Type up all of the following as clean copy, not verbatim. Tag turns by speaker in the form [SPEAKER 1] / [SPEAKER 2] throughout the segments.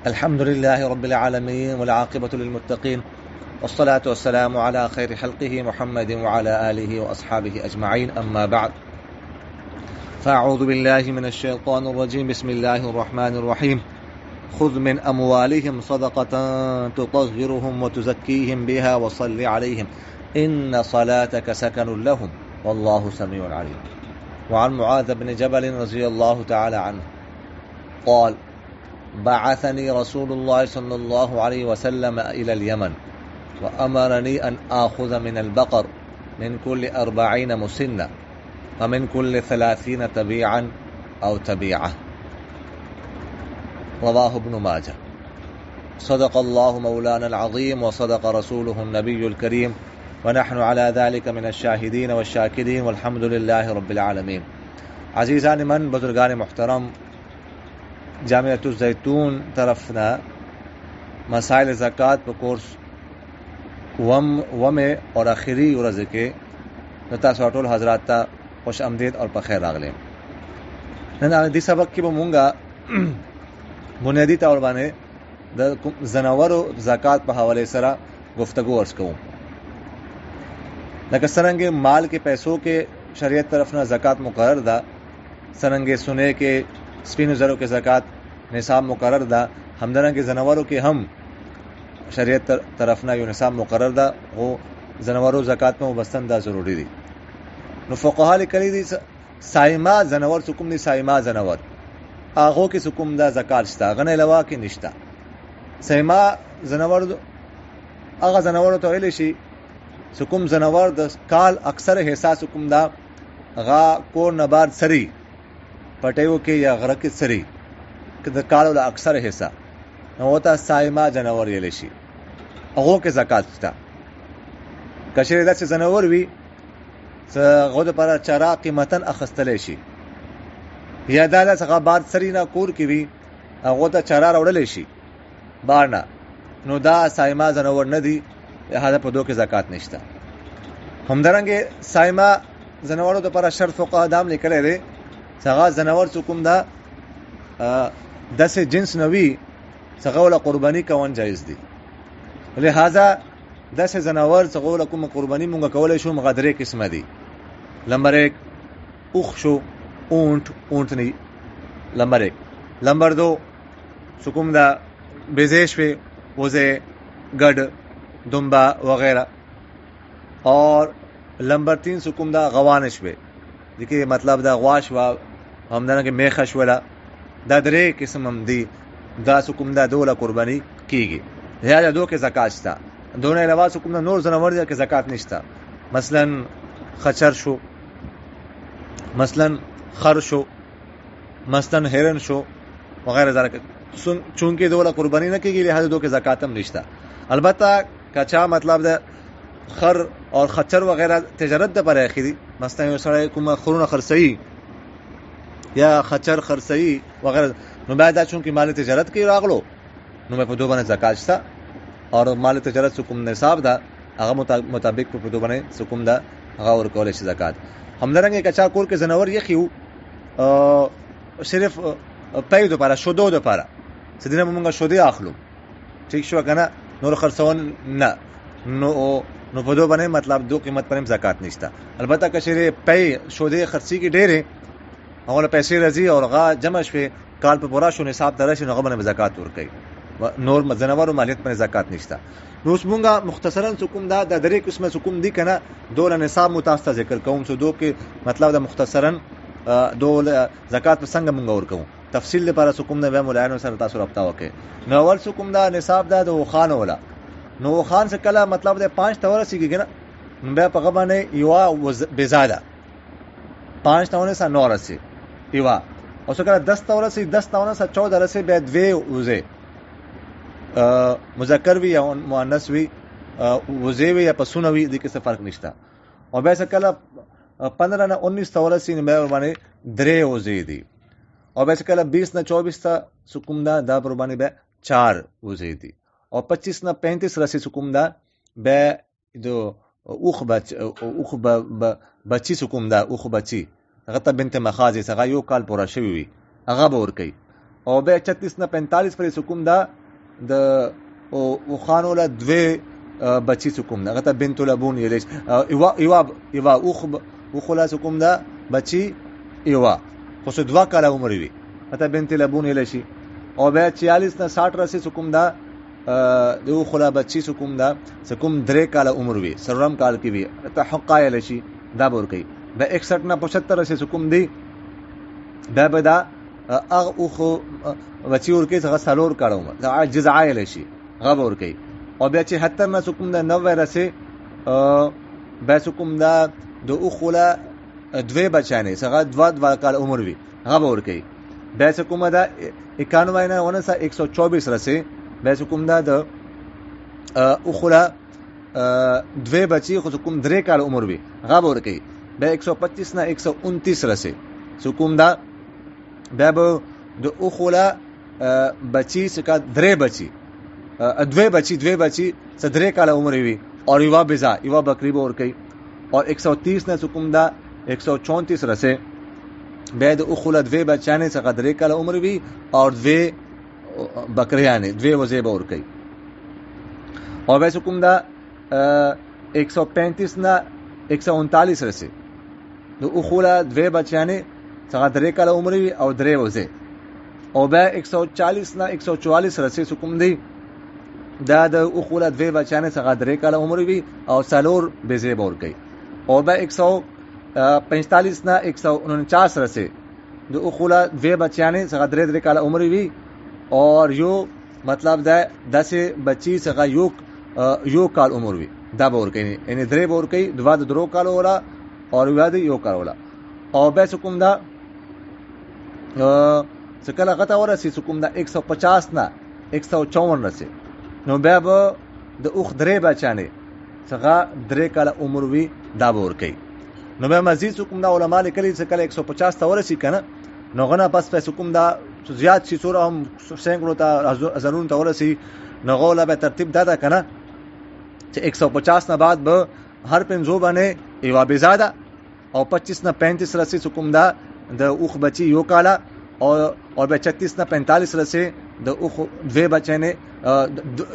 [SPEAKER 1] अल्हम्दुलिल्लाहि रब्बिल आलमीन वल आक़िबतु लिल मुत्तक़ीन वस्सलातु वस्सलामु अला खैरि खल्क़िहि मुहम्मदिन व अला आलिहि व अस्हाबिहि अजमईन अम्मा बअद फ़अऊज़ु बिल्लाहि मिनश शैतानिर रजीम बिस्मिल्लाहिर रहमानिर रहीम खुज़ मिन अमवालिहिम सदक़तन तुतह्हिरुहुम व तुज़क्कीहिम बिहा व सल्लि अलैहिम इन्न सलातक सकनुन लहुम वल्लाहु समीउन अलीम। वअन मुआज़ बिन जबल रज़ियल्लाहु तआला अन्हु क़ाल बअसनी रसूलुल्लाह सल्लल्लाहु अलैहि वसल्लम इलल यमन व अमरनी अन आख़ुज़ मिनल बक़र मिन कुल्लि 40 मुसिन्ना व मिन कुल्लि 30 तबीअन औ तबीअह। रवाहु इब्न माजा। सदक़ल्लाहु मौलानल अज़ीम व सदक़ रसूलुहुन नबियुल करीम व नहनु अला ज़ालिका मिनश शाहिदीन व शाकिरीन वल्हम्दुलिल्लाहि रब्बिल आलमीन। अज़ीज़ान मन, बुज़ुर्गान मुहतरम, जामिअतुज़ ज़ैतून तरफना मसाइल ज़कात पर कोर्स वमे और आखिरी उर्ज़ के नता सवाटुल हज़रात ता खुश आमदीद और पखेर रागले। नन दी सबक की बमूंगा बुनियादी तौर बाने ज़नावर ज़कात पर हवाले सरा गुफ्तगू अर्ज़ करूँ। लक सरंगे माल के पैसों के शरीयत तरफ ना ज़कात मुकर्रर दा, सरंगे सुने के स्पिन ज़रों के ज़कात निसाब मुकर्रर दा, हमदरंग के जानवरों के हम शरीयत तरफ ना यो निसाब मुकर्रर दा, वो जानवरों ज़कात में मुबस्तन दा ज़रूरी दी। नुफ़क़हा लिखली दी साइमा जानवर सुकुम दी साइमा जानवर आगो की सुकुम दा ज़कात शिता गने लवा की निश्ता। साइमा जानवर आगा जानवर तो इलिशी सुकुम जानवर द काल अक्सर हिस्सा सुकुम दा गा को नबाद सरी पटेव के या गरक सरी काल अक्सर हिस्सा होता साइमा जानवर ये लेशी अगो के ज़कात था कशेदा से जानवर भी गुद पर चरा कीमतन अखस्तलेशी या दादा सगा बाद सरी ना कूर की भी अगोता चरा रौड़लेशी बारना नुदा साइमा जानवर नदी लिहाजा पदों के ज़कात निश्ता। हम दरंगे साइमा जानवरों तो पर शर्त फ़ुक़हा दाम निकले रे सगा जानवर सुकुम दा 10 जिन्स नवी सगौला कुर्बानी कवन जायज़ दी। लिहाजा 10 जानवर सगौला कुम कुर्बानी मुंगा कवले शो मगदरे किस्म दी। नंबर 1 उख शो ऊंट ऊंटनी, नंबर 1। नंबर 2 सुकुम दा बेजेश वे वज़े गड दुम्बा वगैरह। और नंबर 3 सुकुम दा गवानिश वे, देखिए मतलब दा गवाश वा हमदना के मेखश वाला दादरे किस्म हम दी दा सुकुम दा दोला कुर्बानी कीगी। लिहाजा दो के ज़कात था, दोनों अलावा सुकुम दा नूर जानवर के ज़कात निश्ता। मसलन खचर शो, मसलन खर शो, मसलन हिरन शो वगैरह ज़रा चूंकि दोला कुर्बानी न कीगी लिहाजा दो के ज़कात हम निश्ता। अलबत्ता कचा मतलब दा खर और खच्चर वगैरह तजारत दा पर आखिरी मसलन सड़े कुम खरून खरसई या खच्चर खरसई वगैरह नुबादा चूंकि माल तजारत की रागलो नुमे पदो बने ज़कात था और माल तजारत सुकुम निसाब दा आगा मुताबिक पदो बने सुकुम दा आगा और कॉलेज ज़कात। हम दरंगे कचा कोर के जानवर ये खियो सिर्फ पै दो पारा शुदो दो पारा सदिना मुंगा शुदे आखलो ठीक शो कना नूर खरसवन ना नो पदो बने मतलब दो कीमत पर ज़कात निश्ता। अलबत्ता कशरे पै शुदे खर्ची की डेरे और पैसे रजी और गा जमश पे काल पर बुरा शो निसाब तरश नगमन में ज़कात और कई नूर जानवर और मालियत में ज़कात निश्ता। नूसमुंगा मुख्तसरन सुकुम दा दरे किस्म सुकुम दी कना दो निसाब मुतास्ता जिक्र कहूँ सो दो के मतलब दा मुख्तसरन दो ज़कात पर संग मुंगा और कहूँ तफसील पारा सुकुम दा वे मुलायन सर तासुर रफ्ता ओके। नवल सुकुम दा निसाब दा दो खान वाला नो खान से कला मतलब दे 5 तवर सीखी ना बे पगबा ने युवा बेजादा 5 तवर से 9 से युवा और सो कला 10 तवर से 14 से बे द्वे उजे मुज़क्कर भी या मुअन्नस भी उजे भी या पसुनवी दी के फर्क निश्ता। और वैसे कला 15 ना 19 तवर से बे माने द्रे उजे दी और वैसे कला 20 ना 24 ता सुकुमदा दा परबानी बे 4 उजे दी और 25 ना 35 रसी सुकुमदा बे जो उख बच्ची सुकुमदा उख बच्ची गता बिनते मखाजी सगा यो काल पूरा शवी हुई अगा बोर कई او به 36 نه 45 پرې حکم دا د او خانو له دوی بچی حکم دا غته بنت لبون یلیش ایوا او خلا حکم دا بچی ایوا خو څه 2 کاله عمر وي غته بنت لبون یلیشي او به 46 نه 60 رسې حکم دا دو خلا بچی حکم دا حکم 3 کاله عمر وي سرم کال کې وي ته حقا یلیشي دا ور کوي به 61 نه 75 رسې حکم دی به دا اغه خو بچی ور کې څنګه سالور کاله عمر دا جزعه یلیشي غو ور کوي او بیا 76 نه حکم دا 90 رسې به حکم دا د اخلا دوی بچانه څنګه 2 کال عمر وي غو ور کوي به حکم دا 91 نه 124 رسې به حکم دا د اخلا دوی بچی خو حکم 3 کال عمر وي غو ور کوي به 125 نه 129 رسې حکم دا به د اخلا بچی څخه 3 بچی دوی بچی څه 3 کال عمر وي اور یوا بزا یوا بکری به ور کوي اور 130 نه حکم دا 134 رسې به د اخلا دوی بچانه څخه 3 کال عمر وي اور دوی بکریانه دوی وزې به ور کوي او به حکم دا 135 نه 139 رسې د اخلا دوی بچانه څخه 3 کال عمر وي او 3 وزې او به 140 نه 144 رسې حکم دی دا د اخوله دوی بچانه څخه 3 کال عمر وي او سالور بزې بور کوي او به 145 نه 149 رسې د اخوله دوی بچانه څخه 3 کال عمر وي اور یو مطلب دا داسې بچی څخه یو کال عمر وي دا بور کوي یعنی 3 بور کوي 2 کال ولا اور یو کال ولا او به حکم دا څکله غته ورسې حکم دا 150 نه 154 رسې نو بیا به د اوخ 3 بچانه څنګه 3 کال عمر وي دا ور کوي نو بیا مزید حکم دا علما لیکلي څکله 150 ته ورسې کنه نو غنه پس په حکم دا زیات شي سور هم سنگرو ته زرون ته ورسې نو غوله به ترتیب دا کنه چې 150 نه بعد به هر پنځو باندې ایوا بزاده او 25 نه 35 رسې حکم دا د اوخ بچي یو کاله او به 36 نه 45 رسې د اوخ دوی بچنه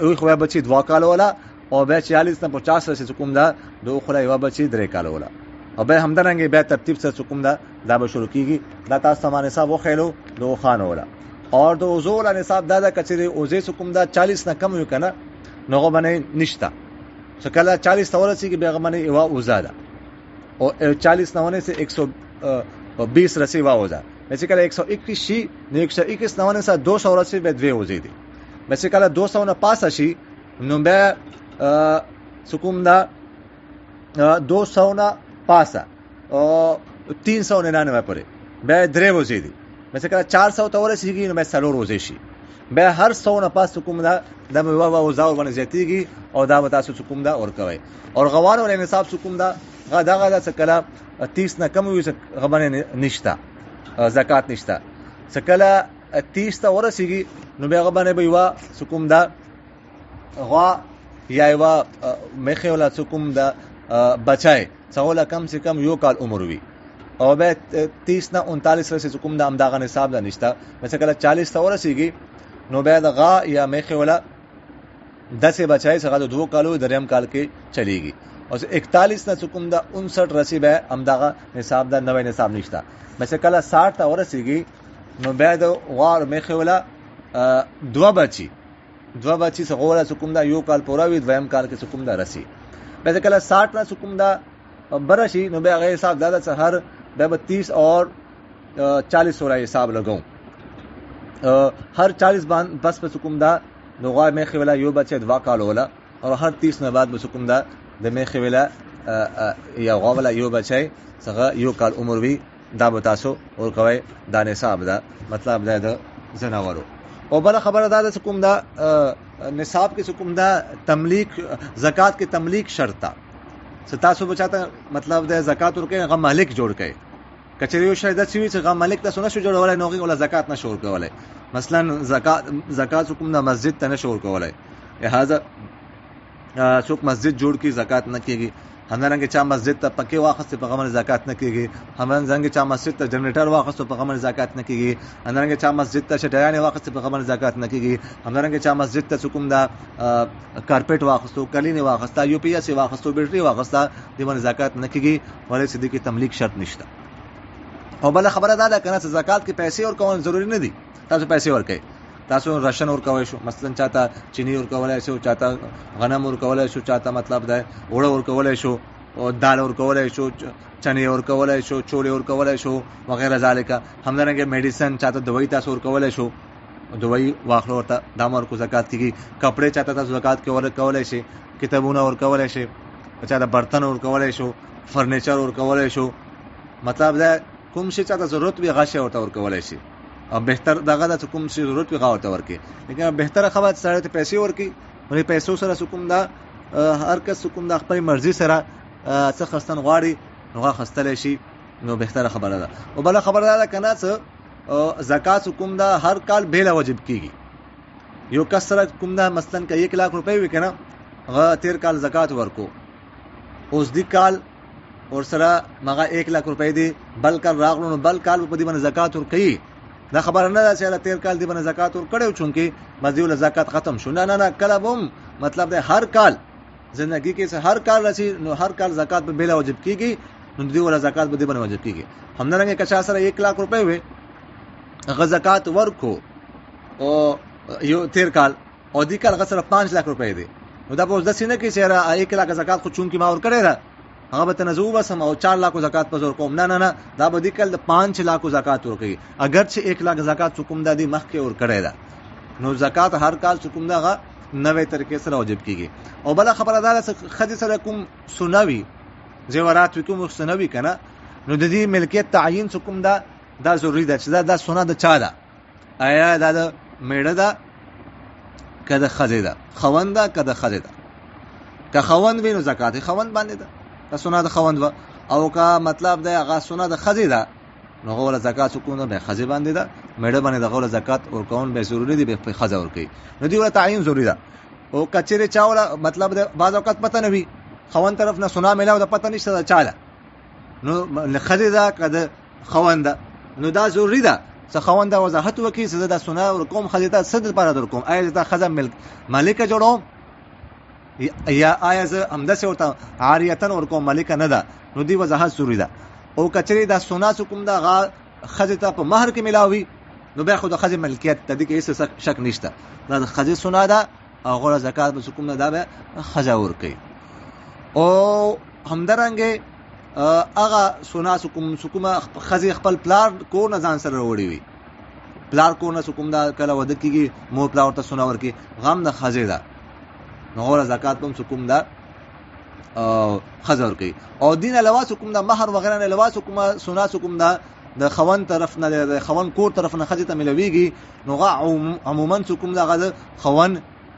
[SPEAKER 1] اوخ و بچي 2 کال ولا او به 40 نه 50 رسې حکم دا د اوخ لا یو بچي 3 کال ولا او به همدارنګه به ترتیب سره حکم دا به شروع کیږي دا تاسو سامان حساب وخیلو دو خان ولا اور د اوزول نصاب دا کچره اوزه حکم دا 40 نه کم وي کنه نو باندې نشتا شکل 40 تورسی کې به باندې یو اوزاده او 40 نه سے 120 رسې واوزه مثلا کله 121 شي نو 121 نه سے 200 رسې به دوی وزي دي مثلا کله 200 نه پاسه شي نو به حکم دا 200 نه پاسه او 399 پرې به درې وزي دي مثلا کله 400 ته ورسیږي نو به سلور وزي شي به هر 100 نه پاس حکم دا د وزاور باندې زیاتیږي او دا تاسو حکم دا اور کوي اور غوار ول نصاب حکم دا غدا سکلا 30 نه کم وي غبنه نشتا زکات نشتا سکلا 30 ته ورسیږي نو به غبنه به یو حکم دا غوا یا یو مخه ولا حکم دا بچای څول کم سے کم یو کال عمر وي او به 30 نه 39 رسې حکم دا امداغه نصاب دا نشتا مثلا کله 40 ته ورسیږي نو به د غا یا مخه ولا 10 بچای څنګه 2 کالو دریم کال کې چلیږي او 41 نه حکم دا 59 رسې به امداغه نصاب دا نوې نصاب نشتا مثلا کله 60 ته ورسیږي نو به د غار مخه ولا 2 بچي څنګه ولا حکم دا یو کال پورا وي دویم کال کې حکم دا رسی مثلا کله 60 نه حکم دا برشي نو به هغه حساب دا هر د 30 اور 40 سورہ حساب لګاو हर 40 बस पे सुकुमदा दुआ में खिवला यो बच्चे दुआ काल होला और हर 30 ने बाद में सुकुमदा द में खिवला या गवला यो बच्चे सगा यो काल उम्र भी दा बतासो और कवे दाने साहब दा मतलब दा जनावरो और बड़ा खबर दा सुकुमदा निसाब के सुकुमदा तमलीक ज़कात के तमलीक शर्ता सतासो बचाता मतलब दा ज़कात और के गम मालिक जोड़ के कचरियो शायद सीवी से गम मालिक ता सुना शो जोड़ वाला नौकी वाला ज़कात ना शोर के वाले मसलन ज़कात सुकुमदा मस्जिद ता ना शोर के वाले लिहाजा सुक मस्जिद जोड़ की ज़कात न कीगी همدارنګه چا مسجد ته پکې واخست په غمن زکات نه کیږي، همدارنګه چا مسجد ته جنریټر واخست په غمن زکات نه کیږي، همدارنګه چا مسجد ته شټیان واخست په غمن زکات نه کیږي، همدارنګه چا مسجد ته کوم دا کارپټ واخستو، کلینه واخستا، یو پی ایس واخستو، بیټری واخستا، د باندې زکات نه کیږي، ولې چې د کې تملیک شرط نشته. او بل خبره دا ده کنه چې زکات کې پیسې ورکول ضروری نه دي. تاسو پیسې ورکړئ، تاسو راشن ورکوي شو، مثلا چاته چینی ورکولای شو، چاته غنم ورکولای شو، چاته مطلب ده وړه ورکولای شو، او دال ورکولای شو، چنې ورکولای شو، چولې ورکولای شو وغیرہ ذالک. همدارنګه میډیسن چاته دوايي تاسو ورکولای شو، دوايي واخلو ورته دا ورکو زکات کیږي. کپڑے چاته تاسو زکات کې ورکولای شي، کتابونه ورکولای شي، چاته برتن ورکولای شو، فرنیچر ورکولای شو، مطلب ده کوم شي چاته ضرورت وي غاښه ورته ورکولای شي. او بهتر دغه د کوم شي ضرورت وي غاورته ورکي، لیکن بهتره خبره سره ته پیسې ورکي، ولې پیسو سره کوم دا هر کس کوم د خپل مرزي سره څه خستن غواړي نو خستلای شي، نو بهتره خبره ده. او بل خبره ده کنه څه زکات کوم دا هر کال بیل واجب کیږي. یو کس سره کوم دا مثلا که 1 लाख रुपए وي کنه هغه 13 کال زکات ورکو، اوس دی کال اور سره مغه 1 लाख रुपए دی بل کال راغلو نو بل کال په دې باندې زکات ورکي. دا خبر نه ده چې 13 کال دی باندې زکات ور کړو چونکی مزیول زکات ختم شو، نه نه نه، کله هم مطلب ده هر کال زندگی کې هر کال راشي نو هر کال زکات په بیل واجب کیږي، نو دی ولا زکات په دې باندې واجب کیږي. همدارنګه کچا سره 1 लाख रुपए وي هغه زکات ورکو او یو 13 کال او دی کال هغه سره 5 लाख रुपए دی، نو دا به د سینه کې چې 1 लाख زکات خو چونکی ما ور کړی را هغه به تنزو بسم او 4 लाख زکات په زور کوم، نه نه نه، دا به د کل 5 लाख زکات ورکړي. اگر چې 1 लाख زکات حکم د دې مخ کې ور کړی دا، نو زکات هر کال حکم دغه نوې طریقې سره واجب کیږي. او بل خبره ده چې خدي سره کوم سنوي زیورات کوم سنوي کنه، نو د دې ملکیت تعیین حکم دا ضروری ده چې دا سونه د چا ده، آیا دا د میړه ده کده خزه ده، خوند ده کده خزه ده. که خوند وینو زکات خوند باندې ده، که سونه د خوند و او که مطلب ده هغه سونه د خزه ده نو غوړه زکات حکم به خزه باندې ده، میړه باندې د غوړه زکات ورکون به ضروری دی، به خزه ورکي، نو دی ول تعیین ضروری ده. او کچره چاوله مطلب ده بعض اوقات پته نه وي خوند طرف نه سونه ملاو د پته نشته چاله، نو خزه ده کده خوند ده، نو دا ضروری ده څه خوند وضاحت وکي چې دا سونه ورکوم خزه ته صد پر درکوم، آیا دا خزه مالک جوړوم یا آیا زه همداسې ورته عاریتن ورکوم مالک نه ده، نو دی وضاحت ضروری ده. او کچری دا سونا کوم دا خزه ته په مہر کې ملاوي نو بیا خو د خزه ملکیت ته د کې هیڅ شک نشته، دا د خزه سونا ده او غوړه زکات به کوم نه دا به خزه ورکي. او همدارنګه هغه سونا کوم خزه خپل پلار کو نه ځان سره وړي وي، پلار کو نه کوم دا کله ود کېږي مو پلار ته سونا ورکي، غم د خزه ده، نو غوړه زکات کوم دا خزر کوي. او دین علاوه کوم د مہر وغیرہ نه علاوه کوم سونا کوم د خوان طرف نه د خوان کور طرف نه خځه ته ملويږي، نو عموما کوم د خوان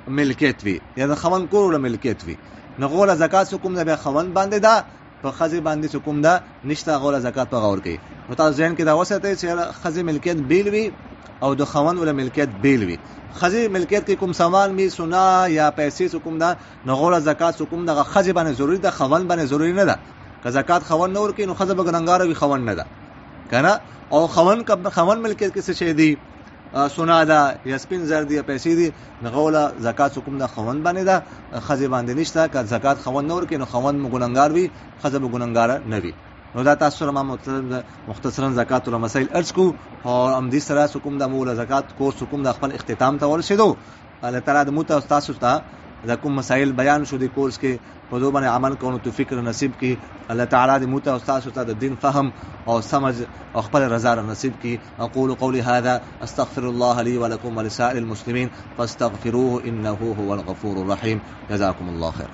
[SPEAKER 1] ملکیت وي یا د خوان کور له ملکیت وي، نو غوړه زکات کوم د خوان باندې ده، په خځه باندې کوم ده نشته غوړه زکات په غور کوي. نو تاسو ځین کې دا وسته چې خځه ملکیت بیل وي او د خوان ول ملکیت بیل وي. خزه ملکیت کې کوم سامان می سونا یا پیسې کوم دا نو غوړه زکات کوم دا خزه باندې ضروری ده، خوان باندې ضروری نه ده. که زکات خوان نه ورکې نو خزه بګنګار وي، خوان نه ده کنه. او خوان ملکیت کې څه شي دي، سونا ده یا سپین زر دي یا پیسې دي، نو غوړه زکات کوم دا خوان باندې ده، خزه باندې نشته. که زکات خوان نه ورکې نو خوان مګنګار وي، خزه بګنګار نه وي. نو دا تاسو سره ما مختصرا زکات او مسائل ارز کو او ام دې سره کوم د مولا زکات کورس کوم د خپل اختتام ته ورسېدو. الله تعالی د موته تاسو ته د کوم مسائل بیان شو د کورس کې په دوه باندې عمل کوو تو فکر نصیب کی. الله تعالی د موته تاسو ته د دین فهم او سمج او خپل رضا نصیب کی. اقول قولي هذا استغفر الله لي ولكم ولسائر المسلمين فاستغفروه انه هو الغفور الرحيم. جزاكم الله خير.